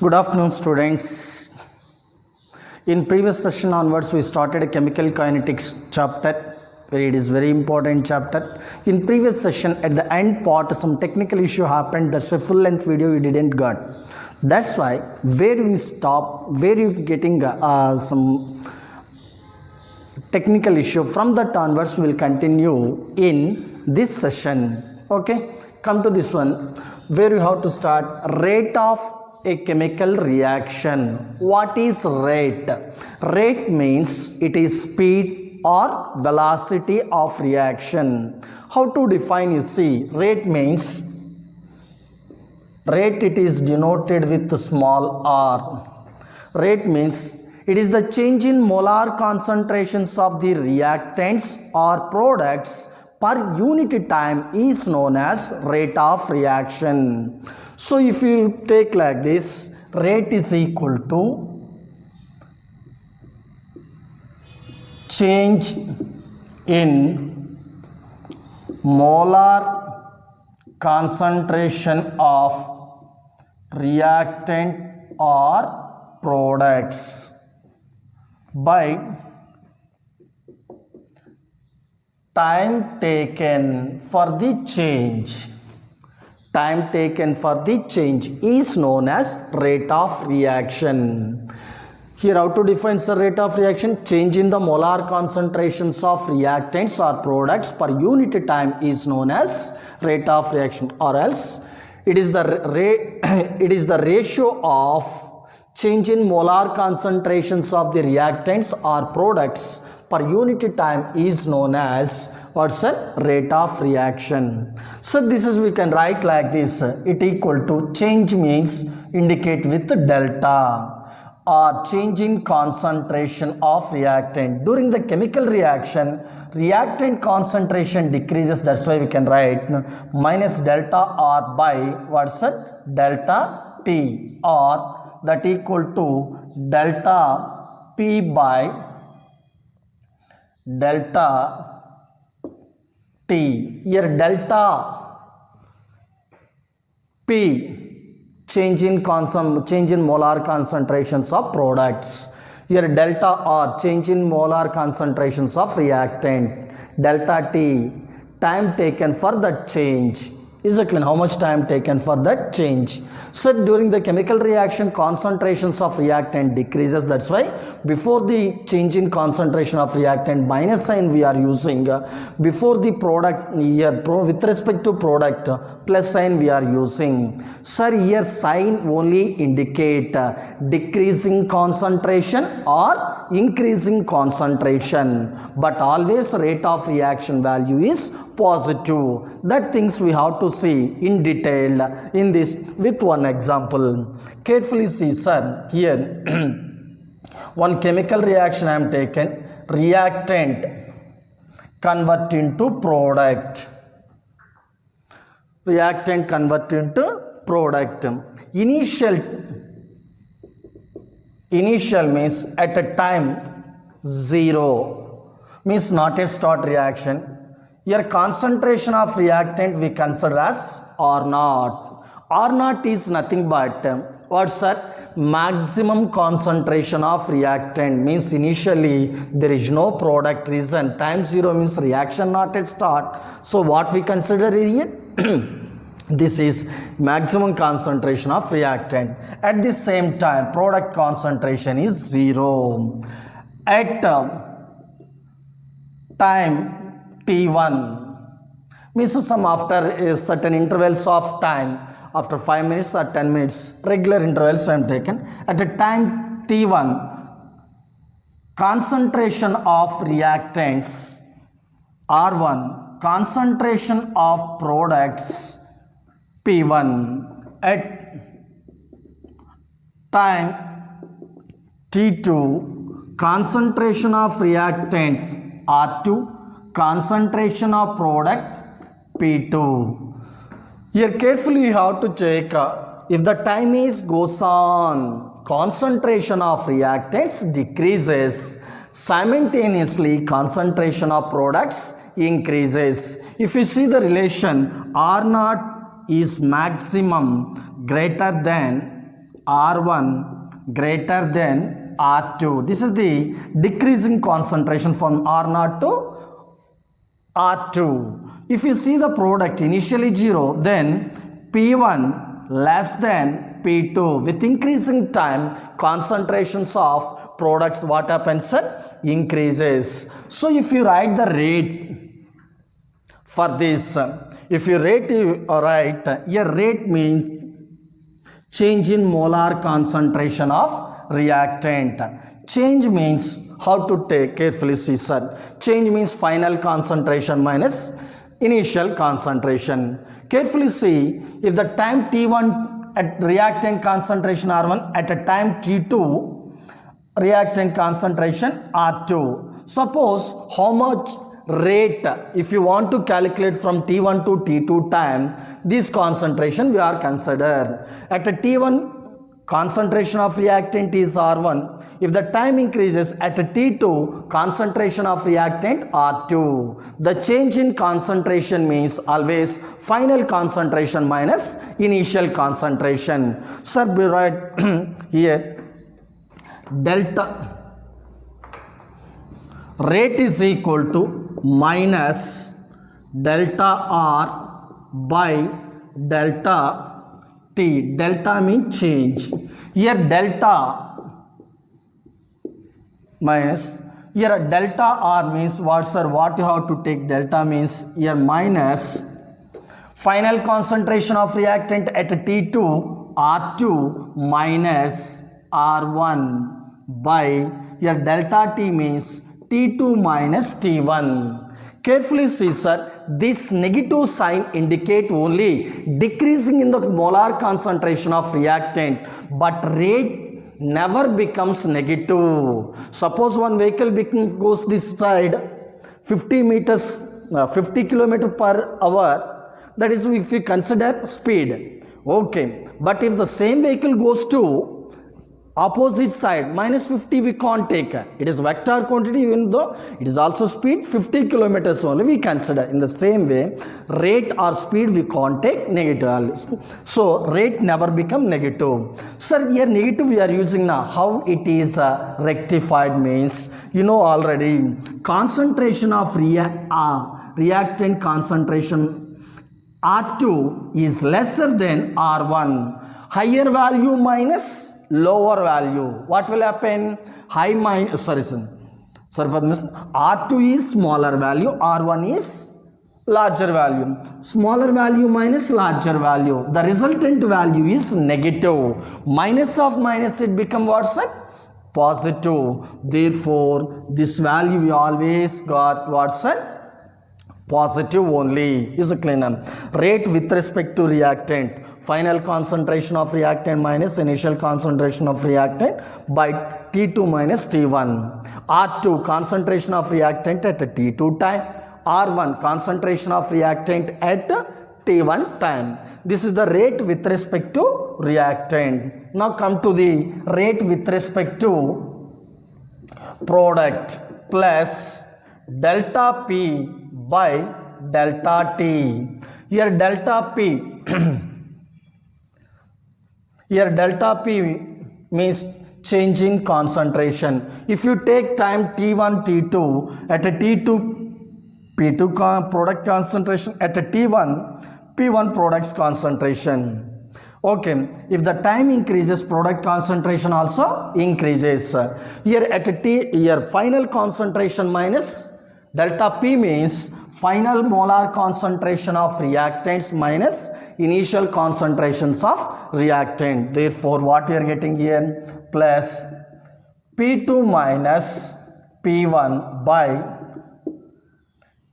Good afternoon, students. In previous session onwards, we started a chemical kinetics chapter, where it is very important chapter. In previous session, at the end part, some technical issue happened. That's a full length video you didn't got. That's why where we stop, where you getting some technical issue. From that onwards, we will continue in this session. Okay, come to this one, where you have to start rate of a chemical reaction. What is rate? Rate means it is speed or velocity of reaction. How to define? You see, rate means, rate it is denoted with small r. Rate means it is the change in molar concentrations of the reactants or products per unit time is known as rate of reaction. So if you take like this, rate is equal to change in molar concentration of reactant or products by time taken for the change. Time taken for the change is known as rate of reaction. Here, how to define the rate of reaction? Change in the molar concentrations of reactants or products per unit time is known as rate of reaction, or else it is the ratio of change in molar concentrations of the reactants or products per unit time is known as what's a rate of reaction. So this is, we can write like this, it equal to change means indicate with delta, or change in concentration of reactant. During the chemical reaction, reactant concentration decreases, that's why we can write minus delta R by what's a delta T, or that equal to delta P by delta T. Here delta P, change in molar concentrations of products. Here delta R, change in molar concentrations of reactant. Delta T, time taken for that change. Is it clear? How much time taken for that change? So during the chemical reaction, concentrations of reactant decreases. That's why before the change in concentration of reactant, minus sign we are using. Before the product, here with respect to product, plus sign we are using. Sir, here sign only indicate decreasing concentration or increasing concentration, but always rate of reaction value is positive. That things we have to see in detail in this with one example. Carefully see, sir. Here one chemical reaction I am taken. Reactant convert into product. Reactant convert into product. Initial means at a time 0, means not a start reaction. Here concentration of reactant we consider as R naught. R naught is nothing but what's that? Maximum concentration of reactant, means initially there is no product reason. Time 0 means reaction not at start. So what we consider is here? This is maximum concentration of reactant. At the same time, product concentration is 0. At time T1, means some after certain intervals of time, after 5 minutes or 10 minutes, regular intervals I am taken. At a time T1, concentration of reactants R1, concentration of products P1. At time T2, concentration of reactant R2, concentration of product P2. Here carefully you have to check if the time is goes on, concentration of reactants decreases, simultaneously concentration of products increases. If you see the relation, R naught is maximum greater than R1 greater than R2. This is the decreasing concentration from R0 to R2. If you see the product initially 0, then P1 less than P2. With increasing time, concentrations of products, what happens, sir? Increases. So if you write the rate for this, if you write, your rate means change in molar concentration of reactant. Change means, how to take, carefully see, sir. Change means final concentration minus initial concentration. Carefully see, if the time T1 at reactant concentration R1, at a time T2 reactant concentration R2. Suppose how much rate, if you want to calculate from T1 to T2 time, this concentration we are considered. At a T1 concentration of reactant is R1. If the time increases at a T2, concentration of reactant R2. The change in concentration means always final concentration minus initial concentration. Sir, we write here delta rate is equal to minus delta R by delta T. Delta means change. Here delta minus, here delta R means what, sir? What you have to take? Delta means here minus final concentration of reactant at T2 R2 minus R1 by, here delta T means T2 minus T1. Carefully see, sir, this negative sign indicate only decreasing in the molar concentration of reactant, but rate never becomes negative. Suppose one vehicle goes this side 50 km per hour, that is if we consider speed. Okay, but if the same vehicle goes to opposite side, minus 50 we can't take. It is vector quantity, even though it is also speed, 50 kilometers only we consider. In the same way, rate or speed we can't take negative. So rate never become negative. Sir, here negative we are using now. How it is rectified means, you know already, concentration of reactant concentration R2 is lesser than R1. Higher value minus lower value. What will happen? High minus, for this R2 is smaller value, R1 is larger value. Smaller value minus larger value. The resultant value is negative. Minus of minus, it become what, sir? Positive. Therefore, this value we always got what, sir? Positive only. Is it clear? Rate with respect to reactant, final concentration of reactant minus initial concentration of reactant by T2 minus T1. R2 concentration of reactant at T2 time. R1 concentration of reactant at T1 time. This is the rate with respect to reactant. Now come to the rate with respect to product plus delta P by delta T. Here delta P here delta P means change in concentration. If you take time T1 T2 at a T2 P2 product concentration, at a T1 P1 products concentration. Okay, if the time increases, product concentration also increases. Here at a T, here final concentration minus delta P means final molar concentration of reactants minus initial concentrations of reactant. Therefore, what you are getting here? Plus P2 minus P1 by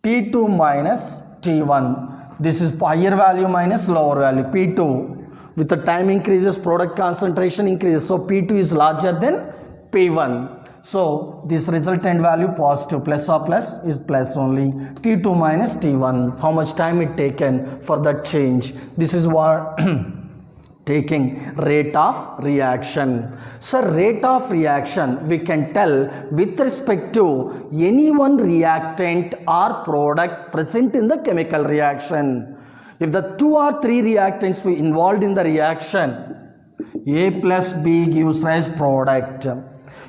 T2 minus T1. This is higher value minus lower value. P2, with the time increases, product concentration increases. So P2 is larger than P1. So this resultant value positive, plus or plus is plus only. T2 minus T1. How much time it taken for that change? This is what taking rate of reaction. So rate of reaction we can tell with respect to any one reactant or product present in the chemical reaction. If the 2 or 3 reactants were involved in the reaction, A plus B gives rise product.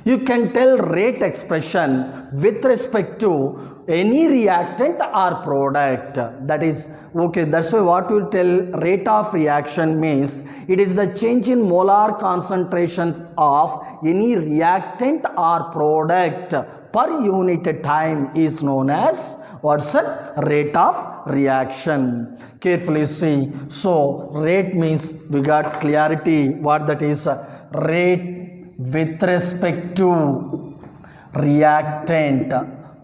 You can tell rate expression with respect to any reactant or product. That is, okay, that's why what you tell rate of reaction means it is the change in molar concentration of any reactant or product per unit time is known as what's the rate of reaction. Carefully see. So rate means we got clarity what that is. Rate with respect to reactant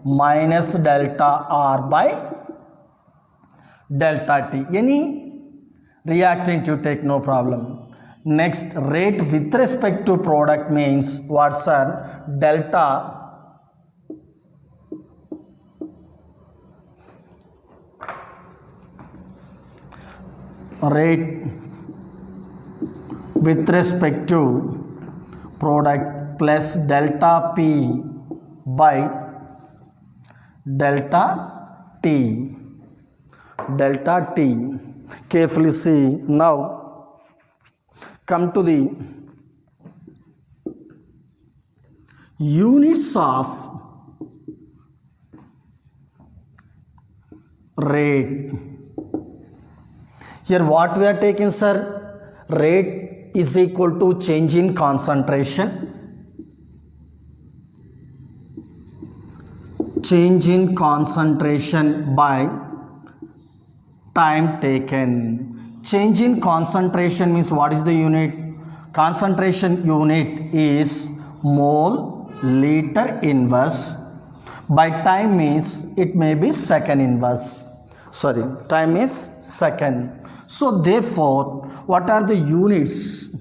minus delta R by delta T. Any reactant you take, no problem. Next, rate with respect to product means what's our delta rate with respect to product plus delta P by delta T. Delta T. Carefully see. Now come to the units of rate. Here what we are taking, sir? Rate is equal to change in concentration. Change in concentration by time taken. Change in concentration means what is the unit? Concentration unit is mole liter inverse. By time means it may be second inverse. Sorry, time is second. So therefore, what are the units?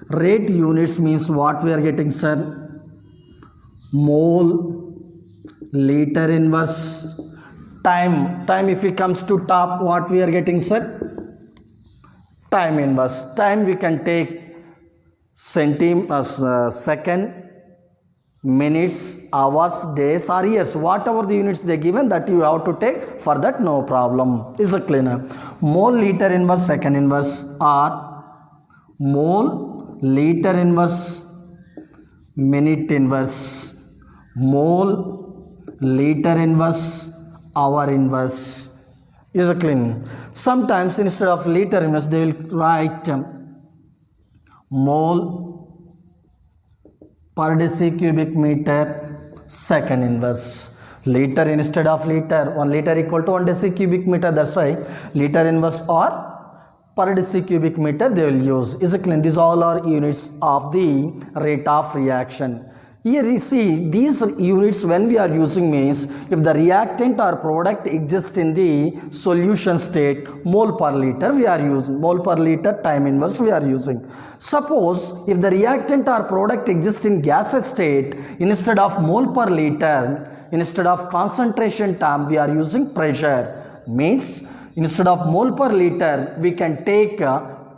Rate units means what we are getting, sir? Mole liter inverse. Time if it comes to top, what we are getting, sir? Time inverse. Time we can take second, minutes, hours, days or years, whatever the units they given, that you have to take. For that, no problem. Is it clear? Mole liter inverse second inverse or mole liter inverse minute inverse, mole liter inverse hour inverse. Is it clear? Sometimes instead of liter inverse they will write mole per deci-cubic meter second inverse. Liter instead of liter, 1 liter equal to 1 deci-cubic meter. That's why liter inverse or per deci-cubic meter they will use. Is it clear? These all are units of the rate of reaction. Here you see these units when we are using means if the reactant or product exists in the solution state, mole per liter we are using, mole per liter time inverse we are using. Suppose if the reactant or product exists in gaseous state, instead of mole per liter, instead of concentration term we are using pressure. Means instead of mole per liter we can take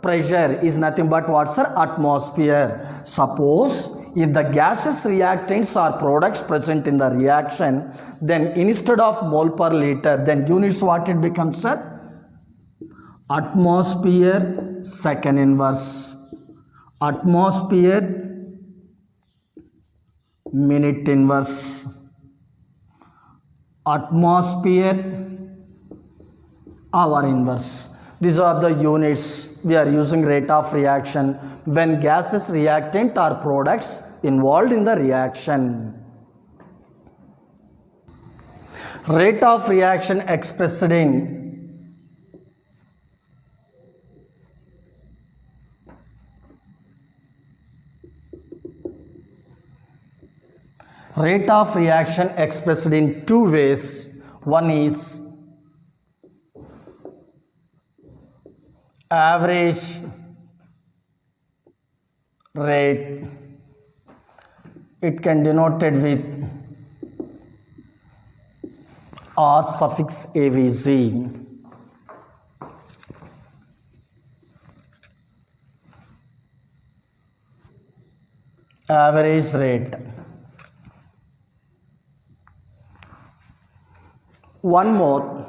pressure is nothing but what's our atmosphere. Suppose if the gaseous reactants or products present in the reaction, then instead of mole per liter, then units what it becomes, sir? Atmosphere second inverse, atmosphere minute inverse, atmosphere hour inverse. These are the units we are using rate of reaction when gases, reactant or products involved in the reaction. Rate of reaction expressed in rate of reaction expressed in two ways. One is average rate. It can denoted with R suffix AVG. Average rate. One more.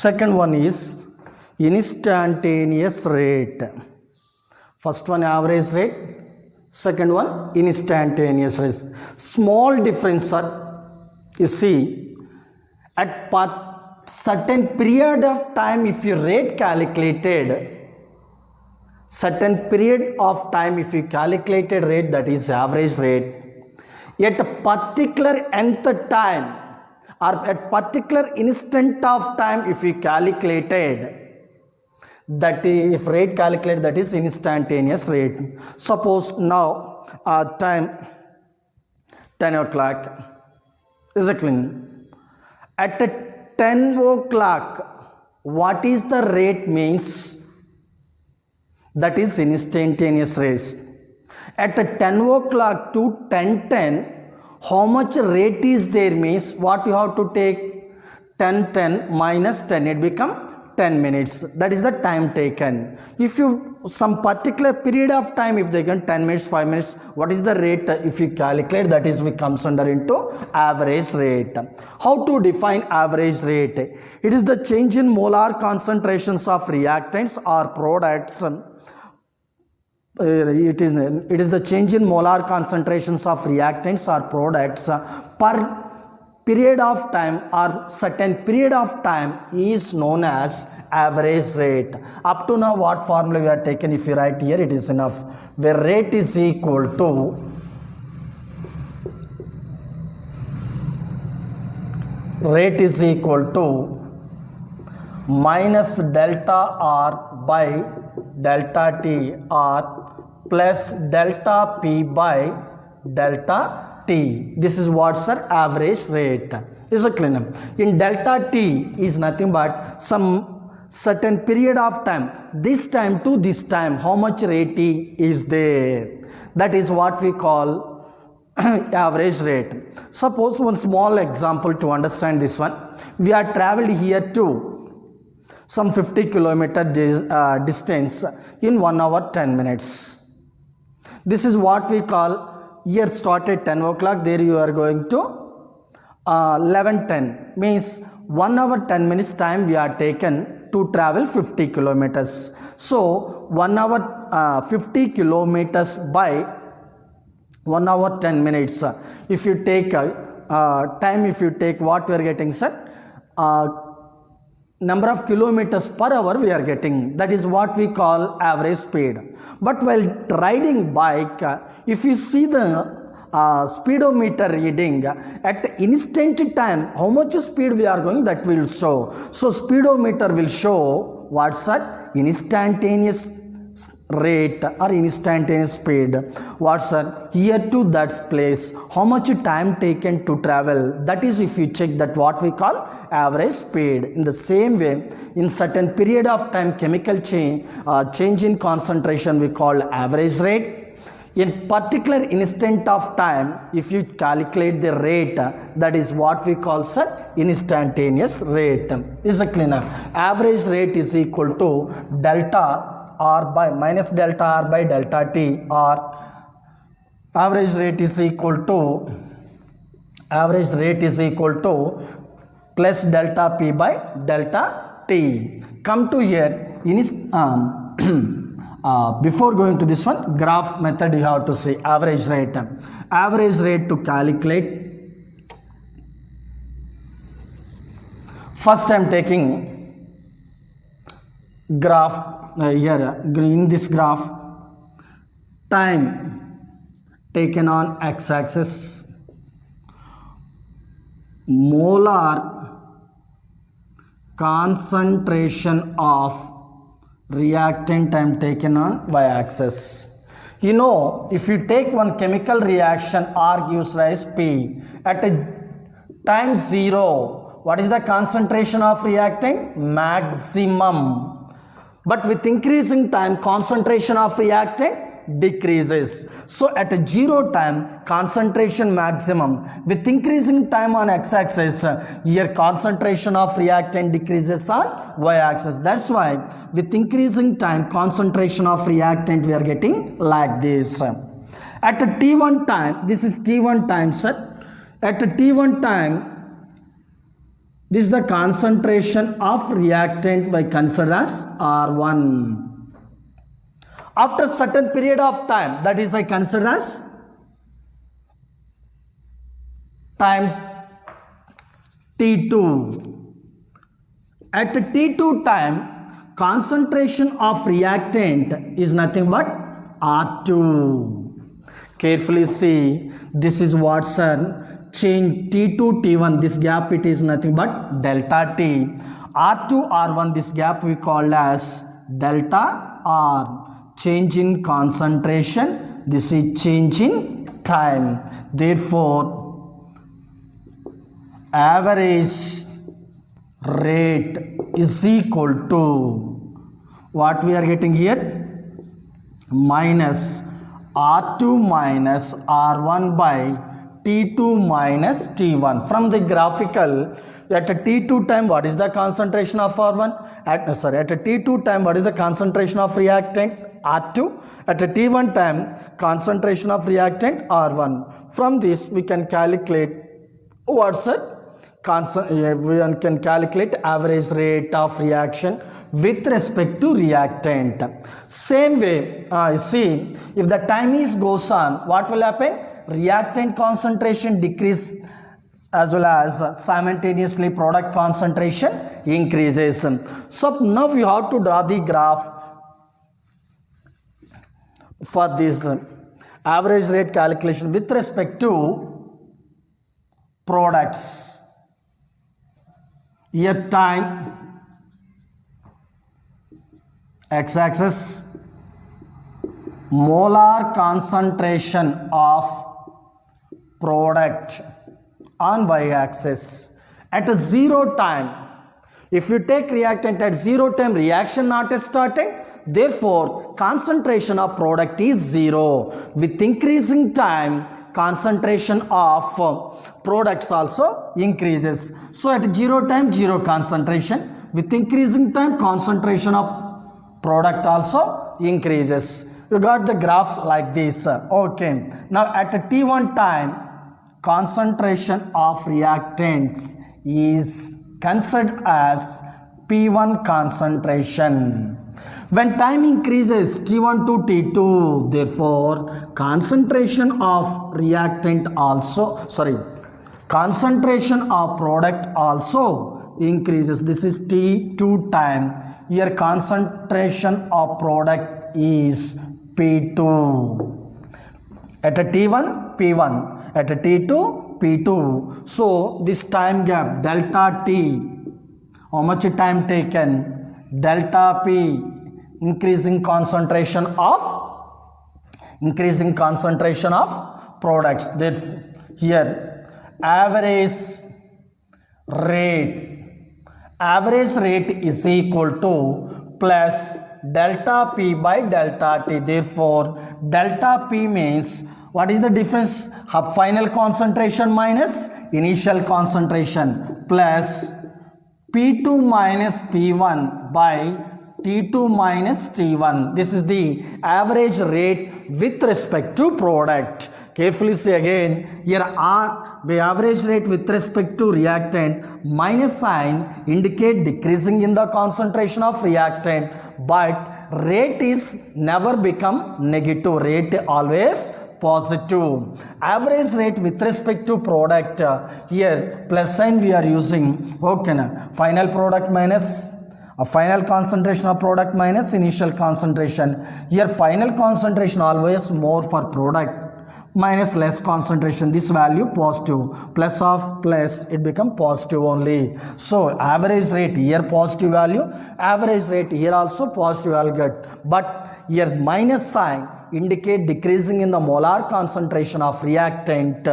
Second one is instantaneous rate. First one average rate, second one instantaneous rate. Small difference, sir. You see, at certain period of time, if you rate calculated, certain period of time if you calculated rate, that is average rate, at a particular nth time or at particular instant of time if you calculated, that is, if rate calculated, that is instantaneous rate. Suppose now time 10 o'clock, is it clear? At 10 o'clock, what is the rate means? That is instantaneous rate. At 10 o'clock to 10:10, how much rate is there means what you have to take? 10:10 minus 10, it become 10 minutes. That is the time taken. If you some particular period of time, if they get 10 minutes, 5 minutes, what is the rate? If you calculate, that is comes under into average rate. How to define average rate? It is the change in molar concentrations of reactants or products. It is the change in molar concentrations of reactants or products per period of time or certain period of time is known as average rate. Up to now, what formula we are taken? If you write here, it is enough. Where rate is equal to minus delta R by delta T or plus delta P by delta T. This is what, sir? Average rate. Is it clear? In delta T is nothing but some certain period of time, this time to this time, how much rate is there? That is what we call average rate. Suppose one small example to understand this one. We are traveled here to some 50 kilometer distance in 1 hour 10 minutes. This is what we call, here started 10 o'clock, there you are going to 11:10, means 1 hour 10 minutes time we are taken to travel 50 kilometers. So 1 hour 50 kilometers by 1 hour 10 minutes. If you take time, if you take what we are getting, sir? Number of kilometers per hour we are getting. That is what we call average speed. But while riding bike, if you see the speedometer reading at instant time, how much speed we are going, that will show. So speedometer will show what's that? Instantaneous rate or instantaneous speed. What's that? Here to that place, how much time taken to travel, that is if you check, that what we call average speed. In the same way, in certain period of time, chemical change in concentration we call average rate. In particular instant of time, if you calculate the rate, that is what we call, sir, instantaneous rate. Is it clear? Average rate is equal to delta R by minus delta R by delta T, or average rate is equal to plus delta P by delta T. Come to here, before going to this one, graph method you have to see average rate. Average rate to calculate, first I am taking graph here. In this graph, time taken on x-axis, molar concentration of reactant time taken on y-axis. You know, if you take one chemical reaction, R gives rise P, at a time 0, what is the concentration of reactant? Maximum. But with increasing time, concentration of reactant decreases. So at a 0 time, concentration maximum. With increasing time on x-axis, here concentration of reactant decreases on y-axis. That's why with increasing time, concentration of reactant we are getting like this. At a t1 time, this is t1 time, sir. At a t1 time, This is the concentration of reactant we consider as R1. After certain period of time, that is I consider as time T2. At T2 time, concentration of reactant is nothing but R2. Carefully see, this is what's change T2 T1, this gap it is nothing but delta T. R2 R1, this gap we call as delta R. Change in concentration, this is change in time. Therefore, average rate is equal to what we are getting here? Minus R2 minus R1 by T2 minus T1. From the graphical, at a T2 time, what is the concentration of R1? At a T2 time, what is the concentration of reactant? R2. At a T1 time, concentration of reactant R1. From this, we can calculate what's it? We can calculate average rate of reaction with respect to reactant. Same way, see, if the time is goes on, what will happen? Reactant concentration decrease as well as simultaneously product concentration increases. So now we have to draw the graph for this average rate calculation with respect to products. Here time, x-axis, molar concentration of product on y-axis. At a zero time, if you take reactant at zero time, reaction not starting, therefore concentration of product is zero. With increasing time, concentration of products also increases. So at zero time, zero concentration. With increasing time, concentration of product also increases. You got the graph like this. Okay. Now at a T1 time, concentration of reactants is considered as P1 concentration. When time increases T1 to T2, therefore concentration of reactant also, concentration of product also increases. This is T2 time. Here concentration of product is P2. At a T1, P1. At a T2, P2. So this time gap delta T, how much time taken? Delta P, increasing concentration of products. Therefore, here average rate is equal to plus delta P by delta T. Therefore, delta P means what is the difference? Final concentration minus initial concentration plus P2 minus P1 by T2 minus T1. This is the average rate with respect to product. Carefully see again, here R, the average rate with respect to reactant, minus sign indicate decreasing in the concentration of reactant, but rate is never become negative, rate always positive. Average rate with respect to product, here plus sign we are using, okay, final product minus final concentration of product minus initial concentration. Here final concentration always more for product minus less concentration, this value positive, plus of plus it become positive only. So average rate here positive value, average rate here also positive value get, but here minus sign indicate decreasing in the molar concentration of reactant.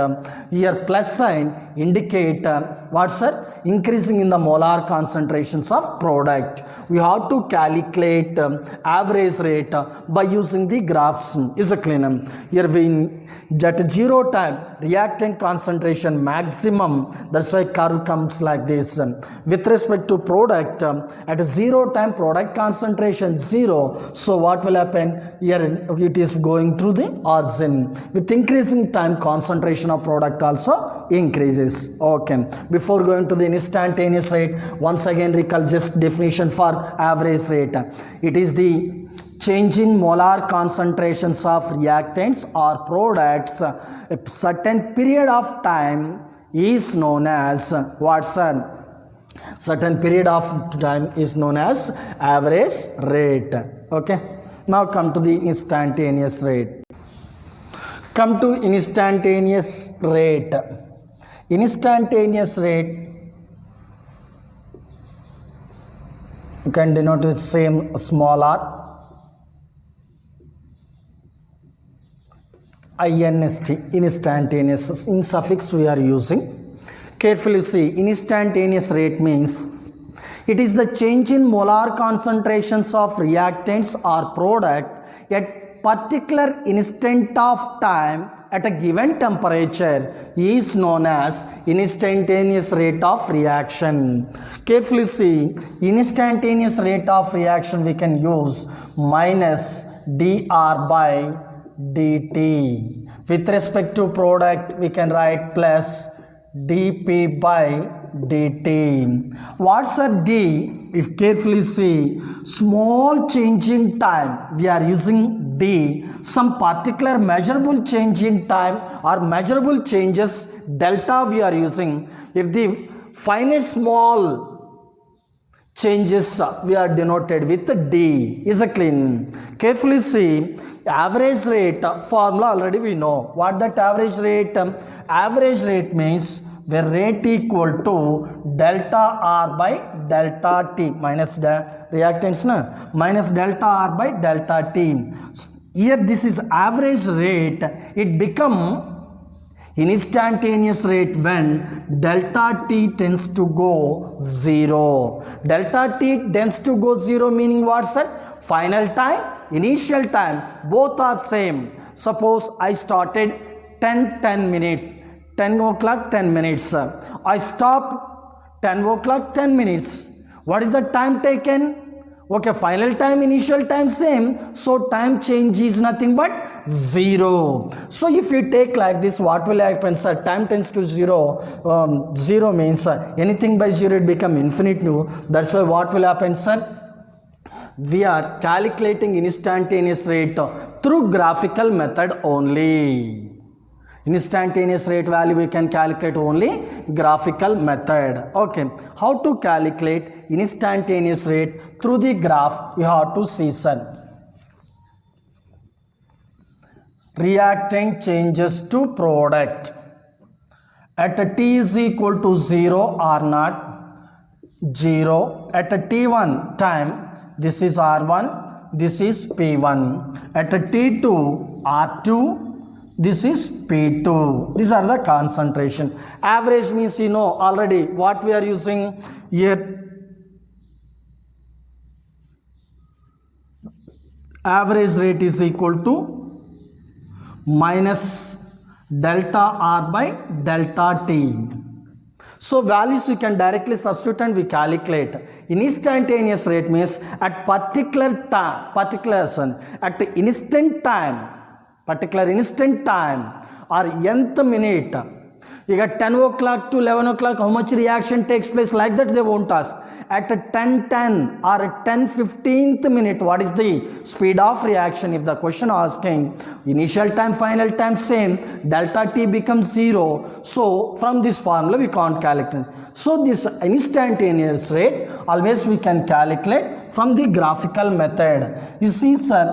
Here plus sign indicate what's that? Increasing in the molar concentrations of product. We have to calculate average rate by using the graphs. Is a clean. Here we at zero time reactant concentration maximum, that's why curve comes like this. With respect to product, at zero time product concentration zero, so what will happen? Here it is going through the origin. With increasing time concentration of product also increases. Okay. Before going to the instantaneous rate, once again recall just definition for average rate. It is the change in molar concentrations of reactants or products a certain period of time is known as what's a certain period of time is known as average rate. Okay. Now come to the instantaneous rate. Come to instantaneous rate. Instantaneous rate you can denote with same small r. INST, instantaneous, in suffix we are using. Carefully see, instantaneous rate means it is the change in molar concentrations of reactants or product at particular instant of time at a given temperature is known as instantaneous rate of reaction. Carefully see, instantaneous rate of reaction we can use minus dr by dt. With respect to product we can write plus dp by dt. What's a d? If carefully see, small change in time we are using d. Some particular measurable change in time or measurable changes delta we are using. If the finite small changes we are denoted with d. Is it clean? Carefully see, average rate formula already we know. What that average rate? Average rate means where rate equal to delta r by delta t minus reactants minus delta r by delta t. Here this is average rate. It become instantaneous rate when delta t tends to go 0. Delta t tends to go 0 meaning what's that? Final time, initial time, both are same. Suppose I started 10 minutes, 10 o'clock 10 minutes. I stopped 10 o'clock 10 minutes. What is the time taken? Okay, final time, initial time same. So time change is nothing but 0. So if you take like this, what will happen, sir? Time tends to 0. 0 means anything by 0 it become infinite new. That's why what will happen, sir? We are calculating instantaneous rate through graphical method only. Instantaneous rate value we can calculate only graphical method. Okay, how to calculate instantaneous rate through the graph? You have to see, sir. Reactant changes to product at t is equal to 0 r naught 0 at t1 time. This is r1, this is p1. At t2 r2, this is P2. These are the concentration. Average means you know already what we are using here. Average rate is equal to minus delta R by delta T. So values we can directly substitute and we calculate. Instantaneous rate means at particular time, at the instant time, or nth minute. You got 10 o'clock to 11 o'clock, how much reaction takes place, like that they won't ask. At 10:10 or at 10:15th minute, what is the speed of reaction? If the question asking initial time, final time same, delta T becomes 0. So from this formula we can't calculate. So this instantaneous rate always we can calculate from the graphical method. You see, sir,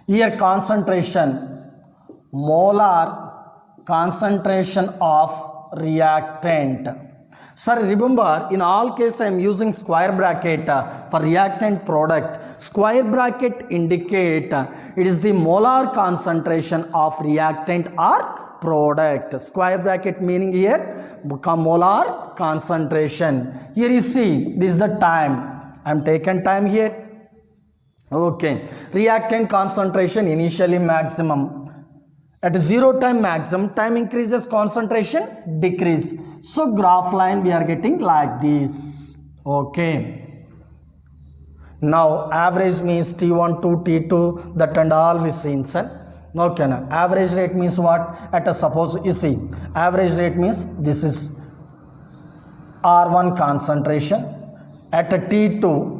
here concentration, molar concentration of reactant. Sir, remember in all cases I am using square bracket for reactant product. Square bracket indicate it is the molar concentration of reactant or product. Square bracket meaning here molar concentration. Here you see this is the time. I am taken time here. Okay, reactant concentration initially maximum. At 0 time maximum, time increases, concentration decrease. So graph line we are getting like this. Okay. Now average means T1 to T2, that and all we seen, sir. Okay, now average rate means what? At a suppose you see, average rate means this is R1 concentration at a T2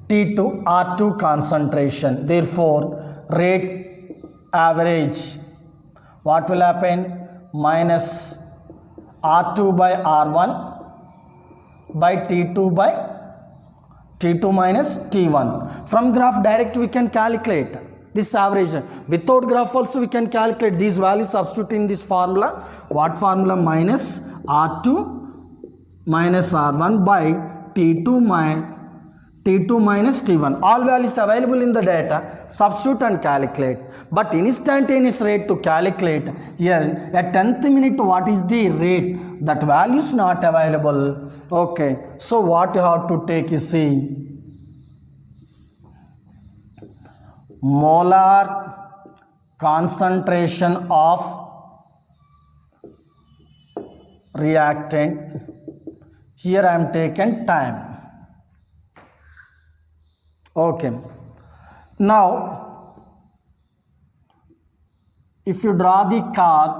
R2 concentration. Therefore, rate average, what will happen? Minus R2 by R1 by T2 by T2 minus T1. From graph direct we can calculate this average. Without graph also we can calculate these values, substitute in this formula. What formula? Minus R2 minus R1 by T2 minus T1. All values available in the data, substitute and calculate. But instantaneous rate to calculate here at 10th minute, what is the rate? That value is not available. Okay, so what you have to take is see, molar concentration of reactant. Here I am taken time. Okay, now if you draw the curve,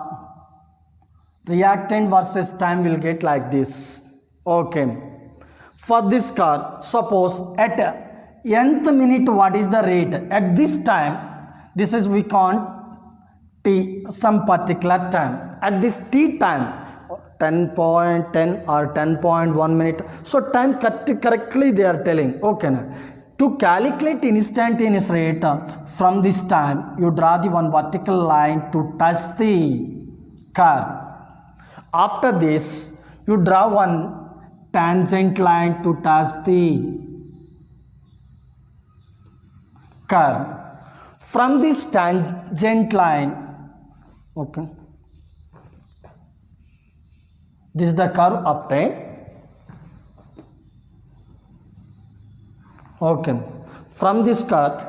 reactant versus time will get like this. Okay, for this curve, suppose at nth minute what is the rate? At this time, this is we count t some particular time. At this t time, 10.10 or 10.1 minute. So time correctly they are telling. Okay, now to calculate instantaneous rate from this time, you draw the one vertical line to touch the curve. After this, you draw one tangent line to touch the curve. From this tangent line, okay, this is the curve obtained. Okay, from this curve,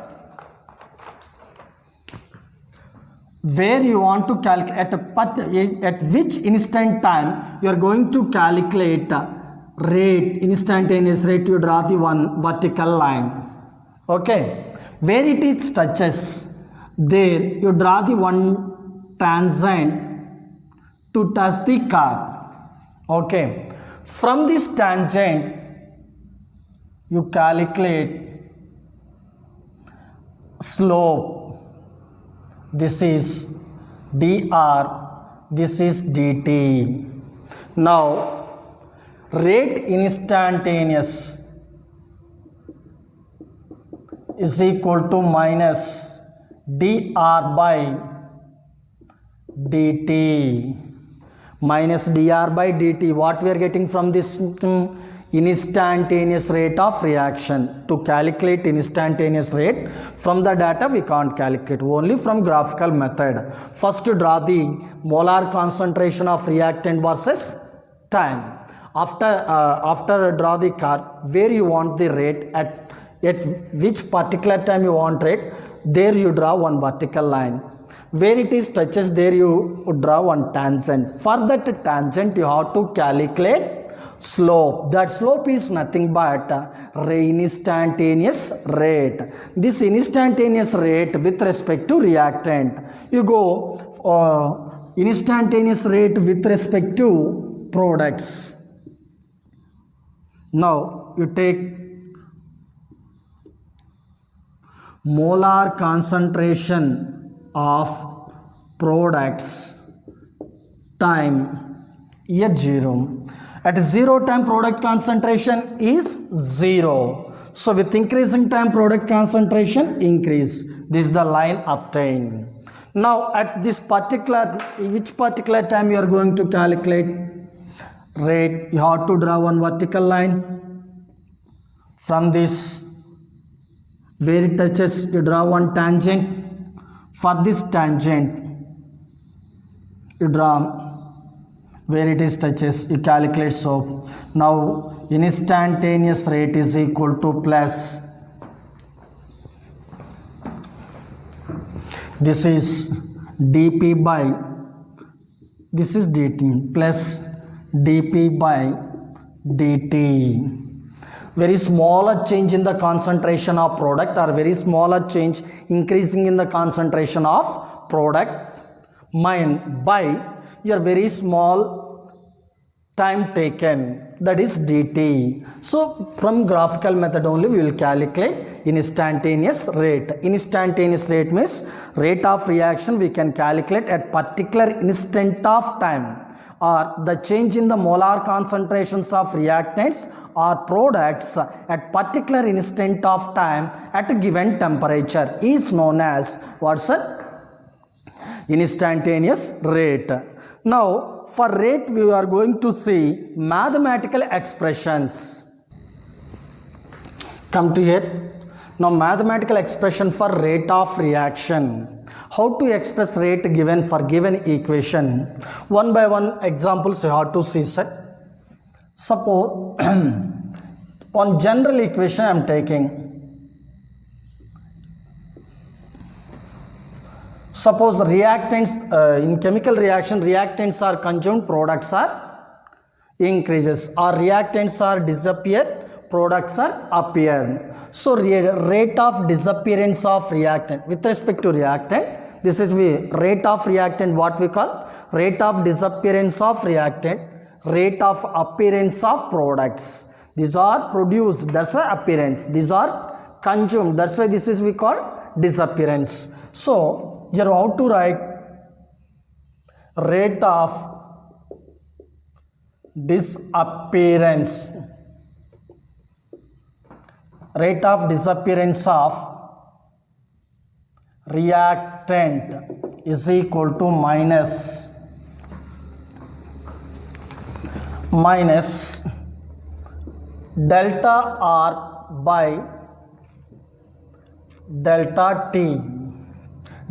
where you want to calculate at which instant time you are going to calculate rate, instantaneous rate, you draw the one vertical line. Okay, where it is touches, there you draw the one tangent to touch the curve. Okay, from this tangent you calculate slope. This is dr, this is dt. Now rate instantaneous is equal to minus dr by dt. Minus dr by dt. What we are getting from this? Instantaneous rate of reaction. To calculate instantaneous rate from the data we can't calculate, only from graphical method. First to draw the molar concentration of reactant versus time. After draw the curve where you want the rate, at which particular time you want rate, there you draw one vertical line. Where it is touches, there you draw one tangent. For that tangent you have to calculate slope. That slope is nothing but instantaneous rate. This instantaneous rate with respect to reactant, you go instantaneous rate with respect to products. Now you take molar concentration of products time here 0. At 0 time product concentration is 0. So with increasing time product concentration increase. This is the line obtained. Now at this particular, which particular time you are going to calculate rate, you have to draw one vertical line. From this where it touches, you draw one tangent. For this tangent you draw where it is touches, you calculate. So now instantaneous rate is equal to plus, this is dp by, this is dt, plus dp by dt. very smaller change in the concentration of product or very smaller change increasing in the concentration of product by your very small time taken, that is dt. So from graphical method only we will calculate instantaneous rate. Instantaneous rate means rate of reaction we can calculate at particular instant of time, or the change in the molar concentrations of reactants or products at particular instant of time at a given temperature is known as what's it? Instantaneous rate. Now for rate we are going to see mathematical expressions. Come to here. Now mathematical expression for rate of reaction. How to express rate given for given equation? One by one examples you have to see, sir. Suppose one general equation I am taking. Suppose reactants in chemical reaction, reactants are consumed, products are increases, or reactants are disappear, products are appear. So rate of disappearance of reactant with respect to reactant, this is the rate of reactant, what we call rate of disappearance of reactant, rate of appearance of products. These are produced, that's why appearance. These are consumed, that's why this is we call disappearance. So here how to write rate of disappearance, rate of disappearance of reactant is equal to minus delta R by delta T,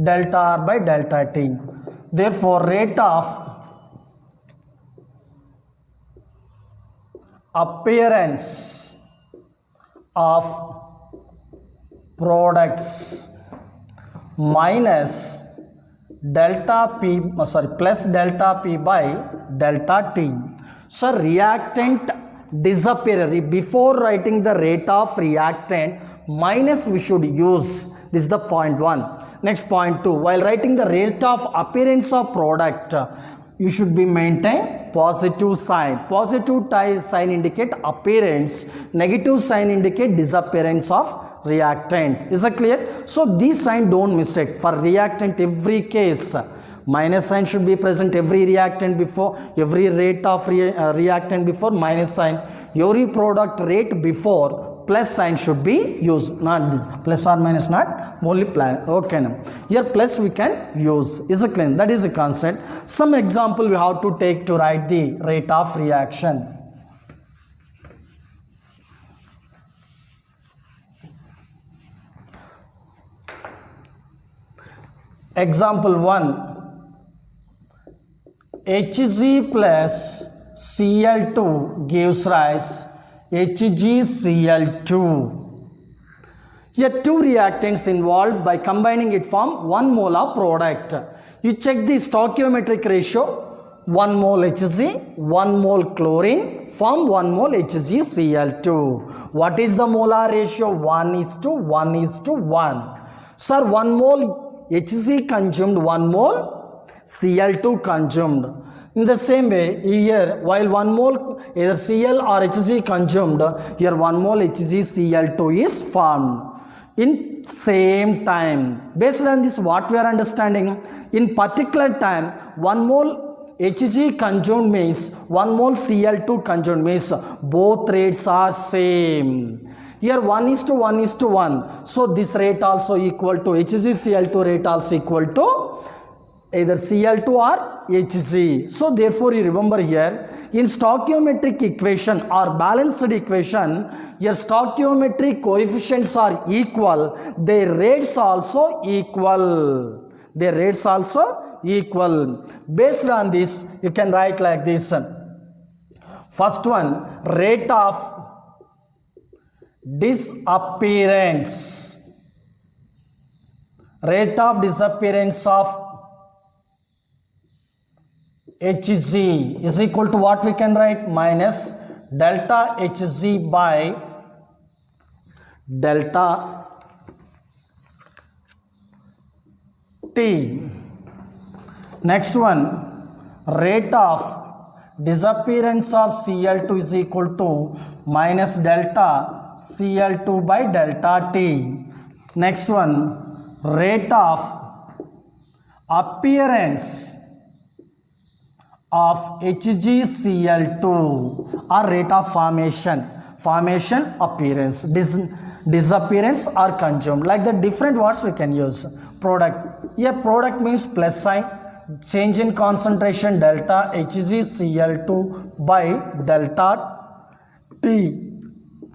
delta R by delta T. Therefore rate of appearance of products minus delta P, plus delta P by delta T. So reactant disappear, before writing the rate of reactant minus we should use, this is the point 1. Next point 2, while writing the rate of appearance of product you should be maintain positive sign. Positive sign indicate appearance, negative sign indicate disappearance of reactant. Is it clear? So this sign don't mistake. For reactant every case minus sign should be present, every reactant before, every rate of reactant before minus sign, every product rate before plus sign should be used, not plus or minus, not only plus. Okay, now here plus we can use. Is it clear? That is a concept. Some example we have to take to write the rate of reaction. Example 1, Hg plus Cl2 gives rise HgCl2. Here two reactants involved, by combining it form 1 mole of product. You check the stoichiometric ratio, 1 mole Hg, 1 mole chlorine form 1 mole HgCl2. What is the molar ratio? 1:1:1. Sir, 1 mole Hg consumed, 1 mole Cl2 consumed. In the same way, here while 1 mole either Cl or Hg consumed, here 1 mole HgCl2 is formed in same time. Based on this, what we are understanding, in particular time 1 mole Hg consumed means 1 mole Cl2 consumed means both rates are same. Here 1:1:1. So this rate also equal to HgCl2 rate also equal to either Cl2 or Hg. So therefore you remember here, in stoichiometric equation or balanced equation, your stoichiometric coefficients are equal, their rates also equal. Their rates also equal. Based on this, you can write like this. First one, rate of disappearance. Rate of disappearance of Hg is equal to what we can write? Minus delta Hg by delta T. Next one, rate of disappearance of Cl2 is equal to minus delta Cl2 by delta T. Next one, rate of appearance of HgCl2 or rate of formation appearance, disappearance or consumed. Like the different words we can use. Product, here product means plus sign, change in concentration delta HgCl2 by delta T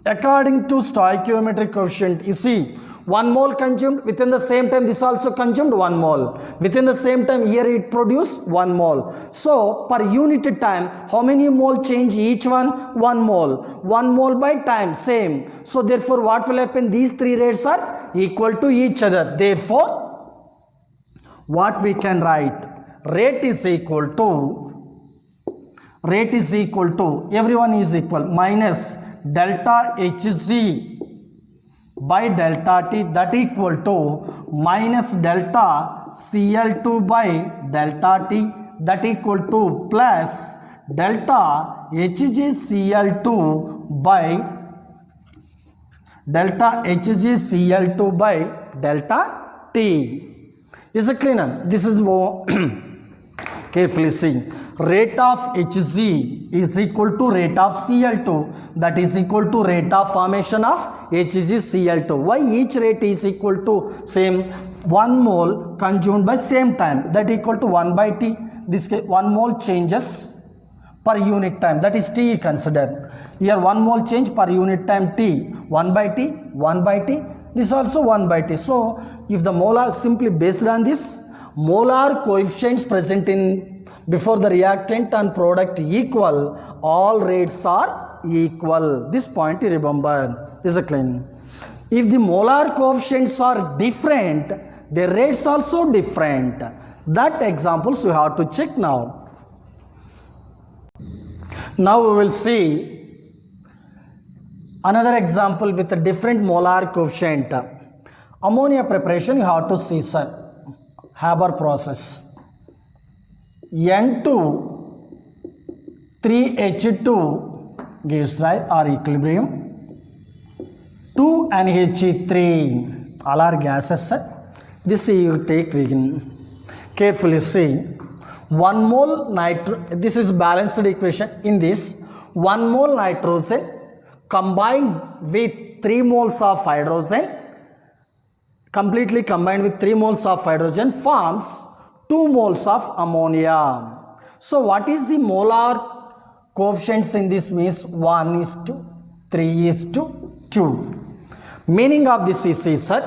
according to stoichiometric coefficient. You see, 1 mole consumed, within the same time this also consumed 1 mole, within the same time here it produced 1 mole. So per unit time, how many mole change each one? 1 mole. 1 mole by time, same. So therefore what will happen? These three rates are equal to each other. Therefore what we can write? Rate is equal to, everyone is equal, minus delta Hg by delta T, that equal to minus delta Cl2 by delta T, that equal to plus delta HgCl2 by delta T. Is it clear? This is carefully see. Rate of Hg is equal to rate of Cl2, that is equal to rate of formation of HgCl2. Why each rate is equal to same? 1 mole consumed by same time, that equal to 1 by T. This 1 mole changes per unit time, that is T considered. Here 1 mole change per unit time T, 1 by T, 1 by T. This also 1 by T. So if the molar simply based on this, molar coefficients present in before the reactant and product equal, all rates are equal. This point you remember. This is a clean. If the molar coefficients are different, the rates also different. That examples you have to check now. Now we will see another example with a different molar coefficient. Ammonia preparation you have to see, sir. Haber process. N2 3H2 gives rise or equilibrium. 2NH3 all are gases, sir. This you take carefully see. 1 mole this is balanced equation. In this 1 mole nitrogen combined with 3 moles of hydrogen, completely combined with 3 moles of hydrogen forms 2 moles of ammonia. So what is the molar coefficients in this? Means 1:3:2. Meaning of this is, sir,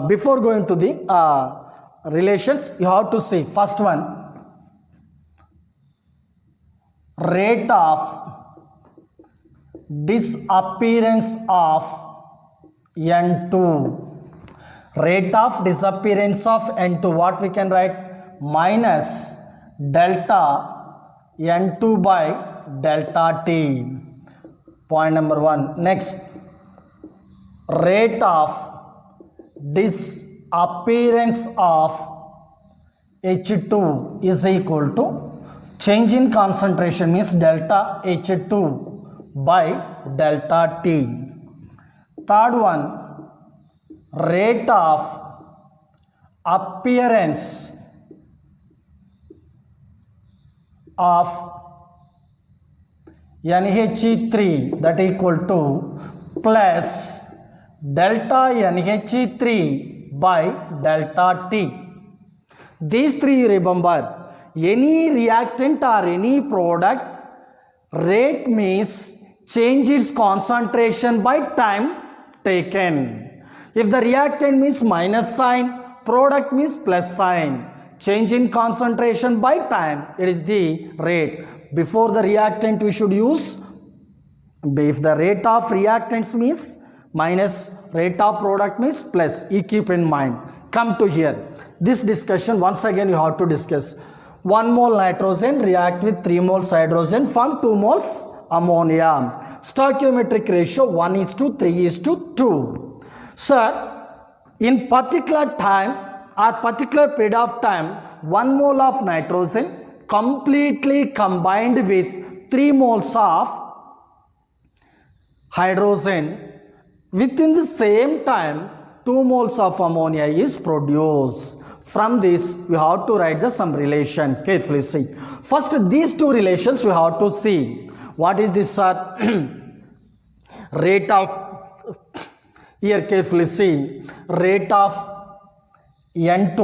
before going to the relations, you have to see first one, rate of disappearance of N2. Rate of disappearance of N2, what we can write? Minus delta N2 by delta T. Point number 1. Next, rate of disappearance of H2 is equal to change in concentration, means delta H2 by delta T. Third one, rate of appearance of NH3, that equal to plus delta NH3 by delta T. These three you remember. Any reactant or any product, rate means change its concentration by time taken. If the reactant means minus sign, product means plus sign. Change in concentration by time, it is the rate. Before the reactant we should use, if the rate of reactants means minus, rate of product means plus. You keep in mind. Come to here. This discussion once again you have to discuss. 1 mole nitrogen react with 3 moles hydrogen, form 2 moles ammonia. stoichiometric ratio 1:3:2. Sir, in particular time or particular period of time, 1 mole of nitrogen completely combined with 3 moles of hydrogen. Within the same time, 2 moles of ammonia is produced. From this, we have to write the some relation. Carefully see. First, these two relations we have to see. What is this, sir? Rate of, here carefully see, rate of N2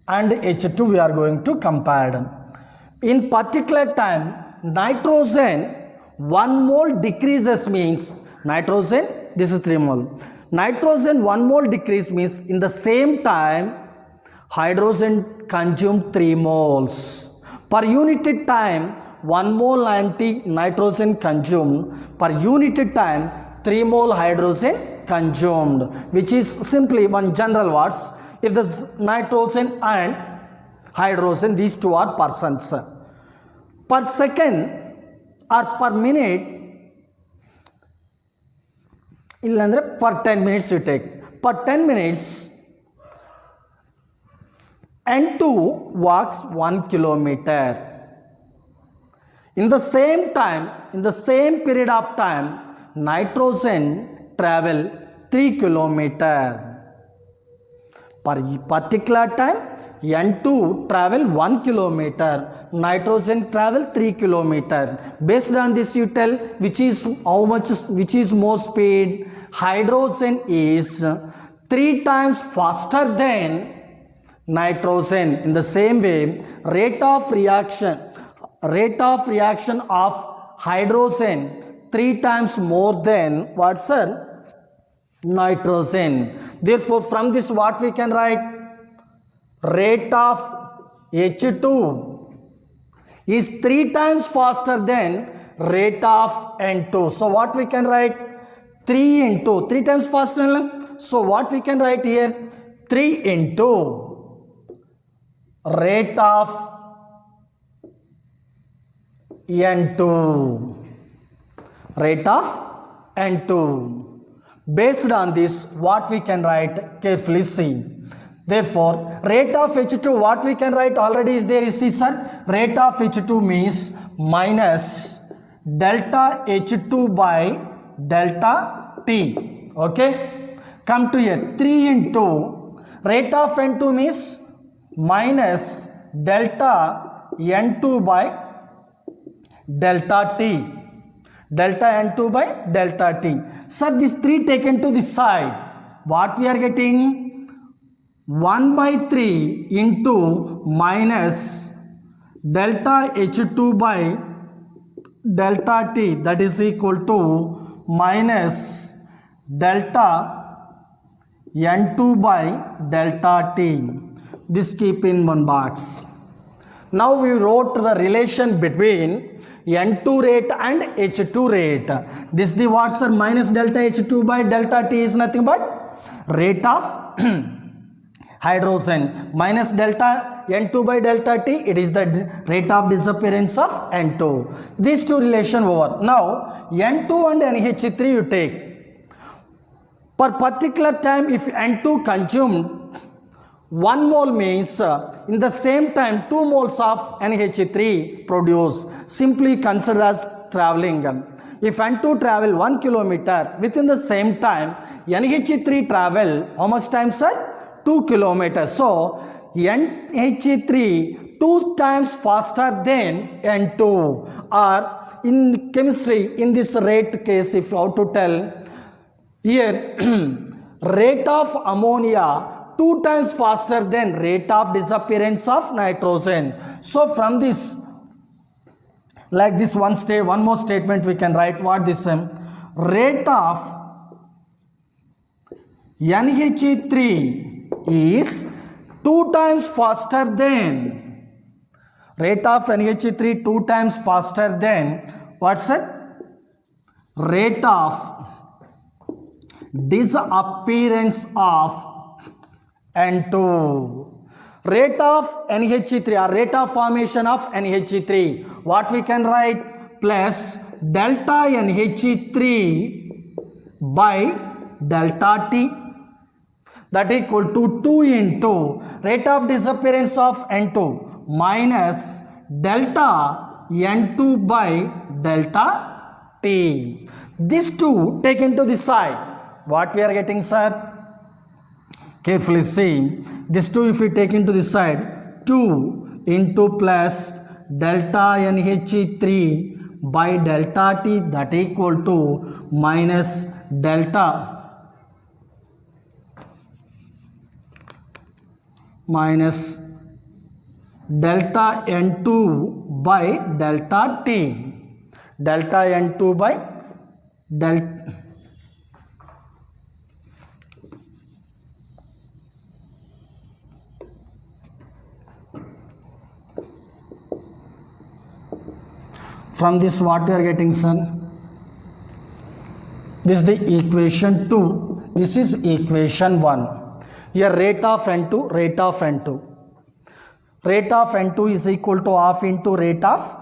and H2 we are going to compare. In particular time, nitrogen 1 mole decreases means nitrogen, this is 3 mole. Nitrogen 1 mole decrease means in the same time hydrogen consumed 3 moles. Per unit time 1 mole nitrogen consumed, per unit time 3 mole hydrogen consumed, which is simply one general words. If the nitrogen and hydrogen, these two are persons. Per second or per minute, per 10 minutes you take. Per 10 minutes, N2 walks 1 kilometer. In the same time, in the same period of time, nitrogen travel 3 kilometer. Per particular time, N2 travel 1 kilometer, nitrogen travel 3 kilometer. Based on this, you tell which is how much, which is more speed. Hydrogen is 3 times faster than nitrogen. In the same way, rate of reaction of hydrogen 3 times more than what, sir? Nitrogen. Therefore, from this what we can write? Rate of H2 is 3 times faster than rate of N2. So what we can write? 3 into 3 times faster. So what we can write here? 3 into rate of N2. Rate of N2. Based on this, what we can write? Carefully see. Therefore, rate of H2, what we can write already is there. See, sir, rate of H2 means minus delta H2 by delta T. Okay. Come to here. 3 into rate of N2 means minus delta N2 by delta T. Delta N2 by delta T. Sir, this 3 taken to this side. What we are getting? 1 by 3 into minus delta H2 by delta T, that is equal to minus delta N2 by delta T. This keep in one box. Now we wrote the relation between N2 rate and H2 rate. This the what, sir? Minus delta H2 by delta T is nothing but rate of hydrogen, minus delta N2 by delta T, it is the rate of disappearance of N2. These two relation over. Now N2 and NH3 you take. Per particular time, if N2 consumed 1 mole means in the same time 2 moles of NH3 produced. Simply consider as traveling. If N2 travel 1 kilometer, within the same time NH3 travel how much time, sir? 2 kilometers. So NH3 2 times faster than N2. Or in chemistry, in this rate case, if you have to tell here rate of ammonia 2 times faster than rate of disappearance of nitrogen. So from this, like this one more statement we can write. What this rate of NH3 is 2 times faster than rate of NH3 2 times faster than what's that? Rate of disappearance of N2. Rate of NH3 or rate of formation of NH3. What we can write? Plus delta NHE3 by delta T, that equal to 2 into rate of disappearance of N2 minus delta N2 by delta T. These two taken to the side. What we are getting, sir? Carefully see. These two if we take into the side, 2 into plus delta NHE3 by delta T, that equal to minus delta N2 by delta T. Delta N2 by delta from this what we are getting, son? This is the equation 2. This is equation 1. Here rate of N2, rate of N2. Rate of N2 is equal to half into rate of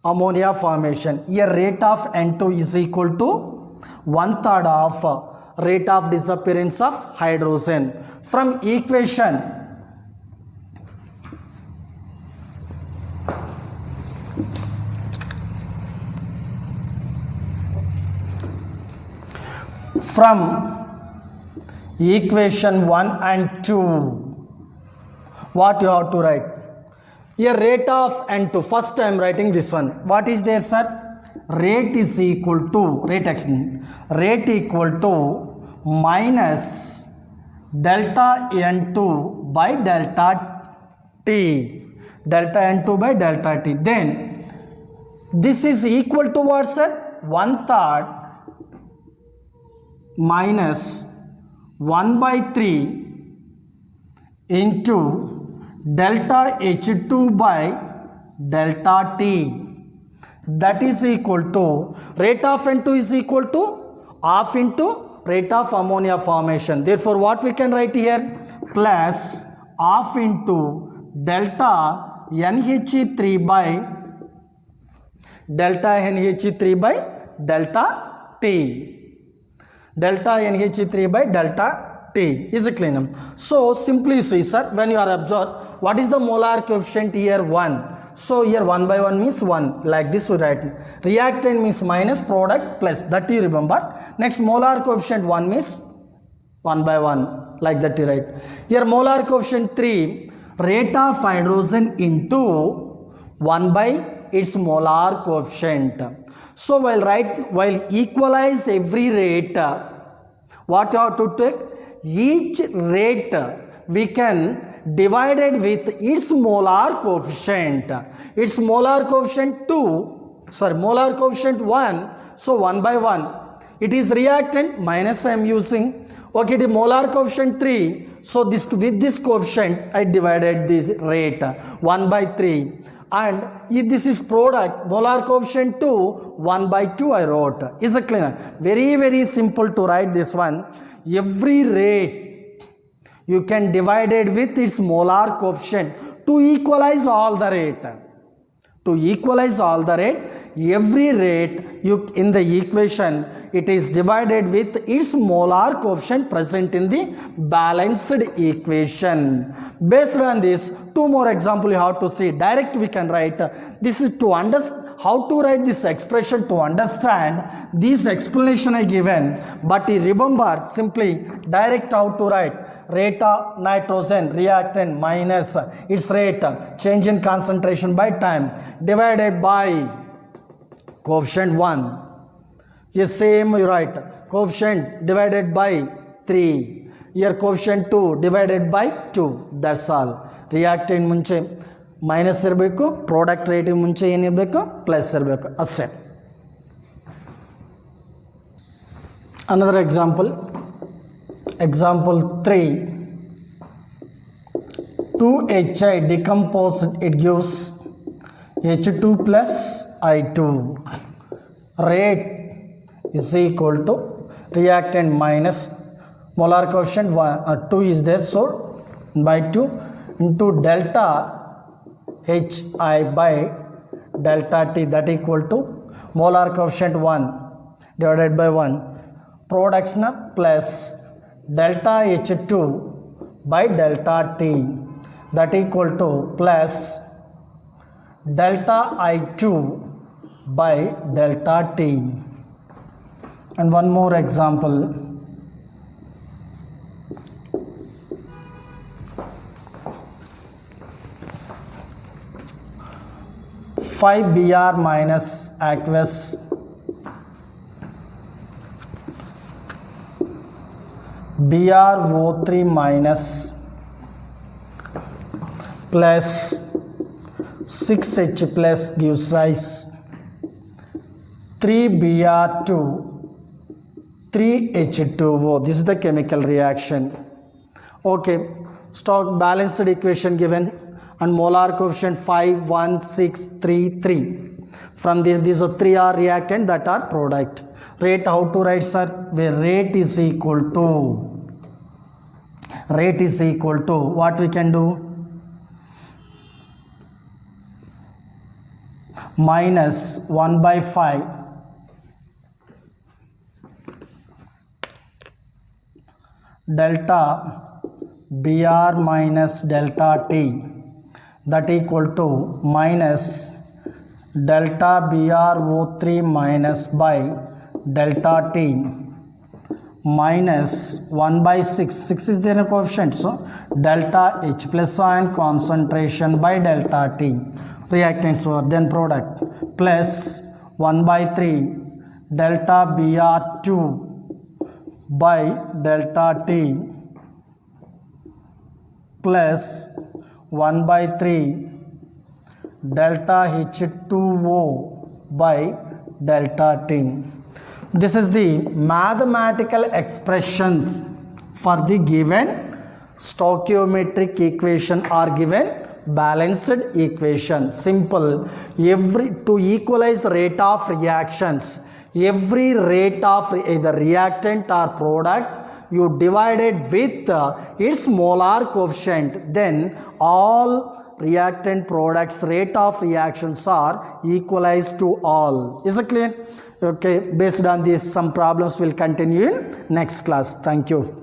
ammonia formation. Here rate of N2 is equal to 1/3 of rate of disappearance of hydrogen. From equation from equation 1 and 2, what you have to write? Here rate of N2, first I am writing this one. What is there, sir? Rate is equal to, rate equal to minus delta N2 by delta T. Delta N2 by delta T. Then this is equal to what, sir? 1/3 minus 1/3 into delta H2 by delta T, that is equal to rate of N2 is equal to half into rate of ammonia formation. Therefore what we can write here? Plus half into delta NHE3 by delta T. Delta NHE3 by delta T. Is it clear? So simply see, sir, when you are observed, what is the molar coefficient here? 1. So here 1/1 means 1. Like this we write. Reactant means minus, product plus. That you remember. Next molar coefficient 1 means 1/1. Like that you write. Here molar coefficient 3. Rate of hydrogen into 1 by its molar coefficient. So while equalize every rate, what you have to take? Each rate we can divide it with its molar coefficient. Its molar coefficient 1. So 1/1. It is reactant, minus I am using. Okay, the molar coefficient 3. So this with this coefficient I divided this rate 1/3. And if this is product, molar coefficient 2, 1/2 I wrote. Is it clear? Very, very simple to write this one. Every rate you can divide it with its molar coefficient to equalize all the rate. To equalize all the rate, every rate you in the equation, it is divided with its molar coefficient present in the balanced equation. Based on this, two more example you have to see. Direct we can write. This is to understand how to write this expression, to understand this explanation I given. But you remember simply direct how to write. Rate of nitrogen reactant minus its rate, change in concentration by time, divided by coefficient 1. Yes, same you write. Coefficient divided by 3. Here coefficient 2 divided by 2. That's all. Reactant ಮುಂಚೆ minus ಇರಬೇಕು, product rate ಮುಂಚೆ ಏನಿರಬೇಕು? Plus ಇರಬೇಕು ಅಷ್ಟೇ. Another example. Example 3. 2HI decomposed, it gives H2 plus I2. Rate is equal to reactant minus molar coefficient 2 is there, so by 2 into delta HI by delta T, that equal to molar coefficient 1 divided by 1 products na plus delta H2 by delta T that equal to plus delta I2 by delta T. And one more example. Five Br minus aqueous BrO3 minus plus 6H plus gives rise 3Br2 3H2O. This is the chemical reaction. Okay, Stokes balanced equation given and molar coefficient 5, 1, 6, 3, 3. From these are 3 are reactant, that are product. Rate, how to write, sir? Where rate is equal to what we can do? Minus 1 by 5 delta Br minus delta T that equal to minus delta BrO3 minus by delta T minus 1 by 6. 6 is there in a coefficient, so delta H plus ion concentration by delta T reactants were then product plus 1 by 3 delta Br2 by delta T plus 1 by 3 delta H2O by delta T. This is the mathematical expressions for the given stoichiometric equation or given balanced equation. Simple. To equalize the rate of reactions, every rate of either reactant or product you divided with its molar coefficient, then all reactant products rate of reactions are equalized to all. Is it clear? Okay, based on this some problems will continue in next class. Thank you.